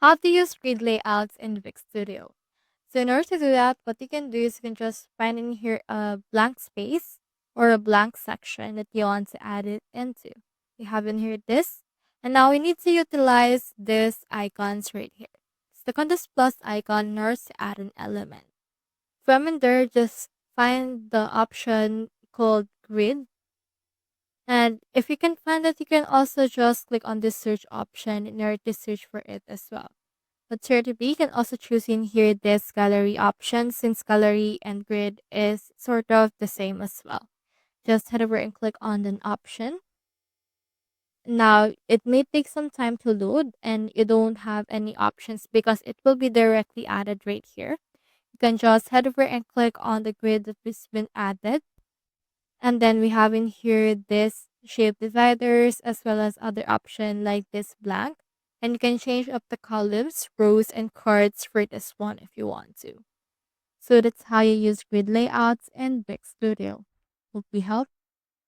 How to use grid layouts in Wix Studio. So in order to do that, what you can do is you can just find in here a blank space or a blank section that you want to add it into. You have in here this, and now we need to utilize this icons right here. So click on this plus icon in order to add an element. From in there, just find the option called grid. And if you can find it, you can also just click on this search option in order to search for it as well. Alternatively, you can also choose in here this gallery option since gallery and grid is sort of the same as well. Just head over and click on an option. Now, it may take some time to load and you don't have any options because it will be directly added right here. You can just head over and click on the grid that has been added. And then we have in here this shape dividers as well as other option like this blank. And you can change up the columns, rows, and cards for this one if you want to. So that's how you use grid layouts in Wix Studio. Hope we helped.